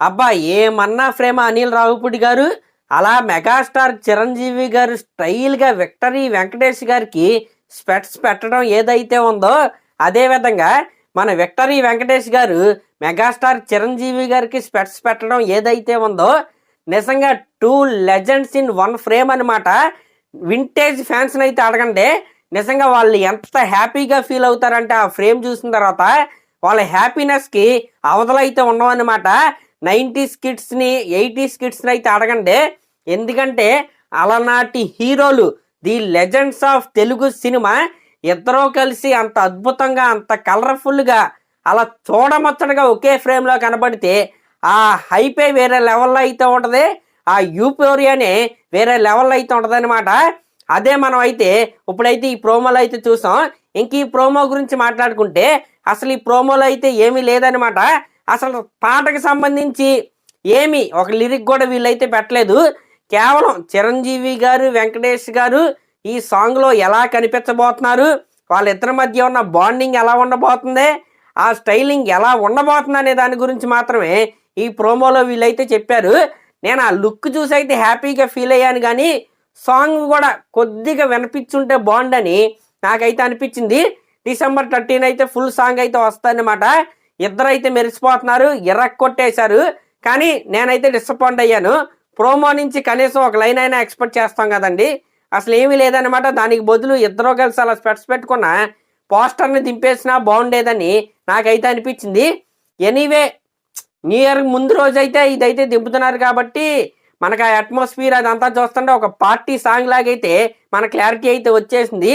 అబ్బా ఏమన్నా ఫ్రేమ అనిల్ రావిపూడి గారు. అలా మెగాస్టార్ చిరంజీవి గారు స్టైల్గా విక్టరీ వెంకటేష్ గారికి స్పెట్స్ పెట్టడం ఏదైతే ఉందో, అదే విధంగా మన విక్టరీ వెంకటేష్ గారు మెగాస్టార్ చిరంజీవి గారికి స్పెట్స్ పెట్టడం ఏదైతే ఉందో, నిజంగా two legends in one frame అనమాట. వింటేజ్ ఫ్యాన్స్ని అయితే అడగండి, నిజంగా వాళ్ళు ఎంత హ్యాపీగా ఫీల్ అవుతారంటే ఆ ఫ్రేమ్ చూసిన తర్వాత వాళ్ళ హ్యాపీనెస్కి అవధలైతే ఉండవన్నమాట. 90s కిడ్స్ని 80s కిడ్స్ని అయితే అడగండి. ఎందుకంటే అలనాటి హీరోలు, the legends of Telugu cinema ఇద్దరూ కలిసి అంత అద్భుతంగా, అంత కలర్ఫుల్గా, అలా చూడముచ్చటగా ఒకే ఫ్రేమ్లో కనబడితే ఆ హైపే వేరే లెవెల్లో అయితే ఉంటుంది, ఆ యూపోరియానే వేరే లెవెల్లో అయితే ఉంటుంది అనమాట. అదే మనం అయితే ఇప్పుడైతే ఈ ప్రోమోలో అయితే చూసాం. ఇంక ఈ ప్రోమో గురించి మాట్లాడుకుంటే అసలు ఈ ప్రోమోలో అయితే ఏమీ లేదనమాట. అసలు పాటకి సంబంధించి ఏమీ ఒక లిరిక్ కూడా వీళ్ళైతే పెట్టలేదు. కేవలం చిరంజీవి గారు, వెంకటేష్ గారు ఈ సాంగ్లో ఎలా కనిపించబోతున్నారు, వాళ్ళిద్దరి మధ్య ఉన్న బాండింగ్ ఎలా ఉండబోతుంది, ఆ స్టైలింగ్ ఎలా ఉండబోతుంది అనే దాని గురించి మాత్రమే ఈ ప్రోమోలో వీళ్ళైతే చెప్పారు. నేను ఆ లుక్ చూసి అయితే హ్యాపీగా ఫీల్ అయ్యాను, కానీ సాంగ్ కూడా కొద్దిగా వినిపించుంటే బాగుండని నాకైతే అనిపించింది. December 13 అయితే ఫుల్ సాంగ్ అయితే వస్తుందన్నమాట. ఇద్దరైతే మెరిసిపోతున్నారు, కొట్టేశారు. కానీ నేనైతే డిసప్పాయింట్ అయ్యాను. ప్రోమో నుంచి కనీసం ఒక లైన్ అయినా ఎక్స్పెక్ట్ చేస్తాం కదండి, అసలు ఏమీ లేదనమాట. దానికి బదులు ఇద్దరూ కలిసి అలా స్పెట్స్ పెట్టుకున్న పోస్టర్ని దింపేసినా బాగుండేదని నాకైతే అనిపించింది. ఎనీవే, న్యూ ఇయర్ ముందు రోజైతే ఇదైతే దింపుతున్నారు కాబట్టి మనకు ఆ అట్మాస్ఫియర్ అదంతా చూస్తుంటే ఒక పార్టీ సాంగ్ లాగైతే మన క్లారిటీ అయితే వచ్చేసింది.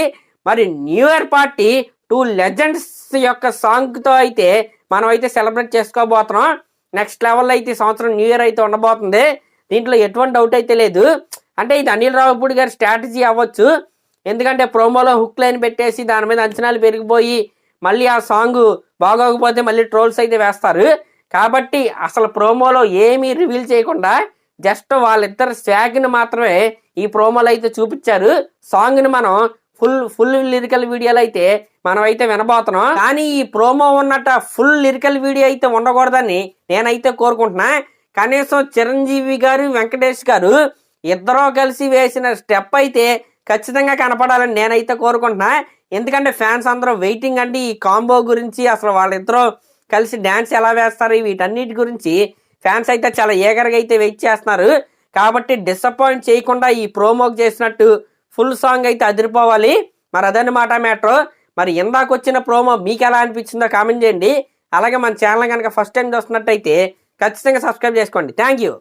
మరి new year party two legends యొక్క సాంగ్తో అయితే మనం అయితే సెలబ్రేట్ చేసుకోబోతున్నాం. నెక్స్ట్ లెవెల్లో అయితే ఈ సంవత్సరం న్యూ ఇయర్ అయితే ఉండబోతుంది. దీంట్లో ఎటువంటి డౌట్ అయితే లేదు. అంటే ఇది అనిల్ రావిపూడి గారి స్ట్రాటజీ అవ్వచ్చు. ఎందుకంటే ప్రోమోలో హుక్ లైన్ పెట్టేసి దాని మీద అంచనాలు పెరిగిపోయి మళ్ళీ ఆ సాంగ్ బాగోకపోతే మళ్ళీ ట్రోల్స్ అయితే వేస్తారు. కాబట్టి అసలు ప్రోమోలో ఏమీ రివీల్ చేయకుండా జస్ట్ వాళ్ళిద్దరు స్వాగ్ని మాత్రమే ఈ ప్రోమోలో అయితే చూపించారు. సాంగ్ని మనం ఫుల్ లిరికల్ వీడియోలు అయితే మనం అయితే వినబోతున్నాం. కానీ ఈ ప్రోమో ఉన్నట్టు ఫుల్ లిరికల్ వీడియో అయితే ఉండకూడదని నేనైతే కోరుకుంటున్నా. కనీసం చిరంజీవి గారు, వెంకటేష్ గారు ఇద్దరూ కలిసి వేసిన స్టెప్ అయితే ఖచ్చితంగా కనపడాలని నేనైతే కోరుకుంటున్నా. ఎందుకంటే ఫ్యాన్స్ అందరూ వెయిటింగ్ అండి ఈ కాంబో గురించి. అసలు వాళ్ళిద్దరూ కలిసి డ్యాన్స్ ఎలా వేస్తారు, వీటన్నిటి గురించి ఫ్యాన్స్ అయితే చాలా ఏగర్గా అయితే వెయిట్ చేస్తున్నారు. కాబట్టి డిసప్పాయింట్ చేయకుండా ఈ ప్రోమోకి చేసినట్టు ఫుల్ సాంగ్ అయితే అదిరిపోవాలి. మరి అదన్నమాట మ్యాటర్. మరి ఇందాక వచ్చిన ప్రోమో మీకు ఎలా అనిపించిందో కామెంట్ చేయండి. అలాగే మన ఛానల్ కనుక ఫస్ట్ టైం చూస్తున్నట్టయితే ఖచ్చితంగా సబ్స్క్రైబ్ చేసుకోండి. Thank you.